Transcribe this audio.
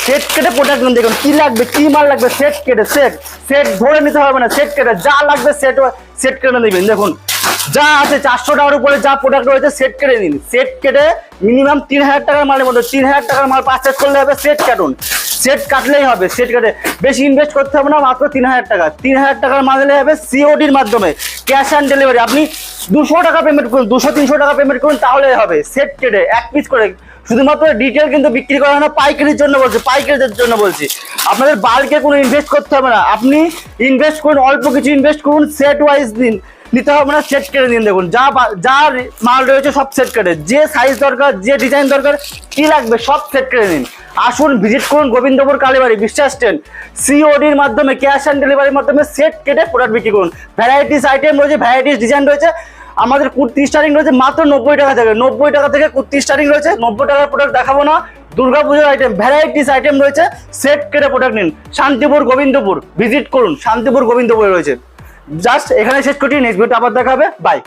Set কেটে product নিন। দেখুন কি লাগবে, কি মাল লাগবে, সেট কেটে সেট সেট ধরে নিতে হবে না, সেট কেটে যা লাগবে সেট কেটে নেবেন। দেখুন যা আছে 400 টাকার উপরে যা প্রোডাক্ট রয়েছে সেট কেটে নিন। সেট কেটে মিনিমাম 3000 টাকার মালের মধ্যে 3000 টাকার মাল পারচেজ করলে হবে। সেট কাটুন, সেট কাটলেই হবে। সেট কেটে বেশি ইনভেস্ট করতে হবে না, মাত্র 3000 টাকা। 3000 টাকার মাল নিলে হবে সিওডির মাধ্যমে, ক্যাশ অন ডেলিভারি। আপনি 200 টাকা পেমেন্ট করুন, 200-300 টাকা পেমেন্ট করুন, তাহলে হবে। সেট কেটে এক পিস করে, শুধুমাত্র ডিটেল কিন্তু বিক্রি করা হয় না, পাইকারির জন্য বলছি, পাইকারিদের জন্য বলছি। আপনাদের বাল্কে কোনো ইনভেস্ট করতে হবে না, আপনি ইনভেস্ট করুন, অল্প কিছু ইনভেস্ট করুন, সেট ওয়াইজ দিন, নিতে হবে না, সেট কেটে দিন। দেখুন যা মাল রয়েছে সব সেট কেটে, যে সাইজ দরকার, যে ডিজাইন দরকার, কি লাগবে সব সেট কেটে নিন। আসুন ভিজিট করুন গোবিন্দপুর কালীবাড়ি বিশ্বাস ট্রেন্ড, সিওডির মাধ্যমে, ক্যাশ অন ডেলিভারির মাধ্যমে সেট কেটে প্রোডাক্ট বিক্রি করুন। ভ্যারাইটিস আইটেম রয়েছে, ভ্যারাইটিস ডিজাইন রয়েছে। আমাদের কুর্তি স্টার্টিং রয়েছে মাত্র 90 টাকা থেকে, 90 টাকা থেকে কুর্তি স্টার্টিং রয়েছে। 90 টাকার প্রোডাক্ট দেখাবো না, দুর্গাপুজোর আইটেম, ভ্যারাইটিস আইটেম রয়েছে। সেট কেটে প্রোডাক্ট নিন। শান্তিপুর গোবিন্দপুর ভিজিট করুন, শান্তিপুর গোবিন্দপুরে রয়েছে। জাস্ট এখানে শেষ করছি, নেক্সট ভিডিও আবার দেখা হবে, বাই।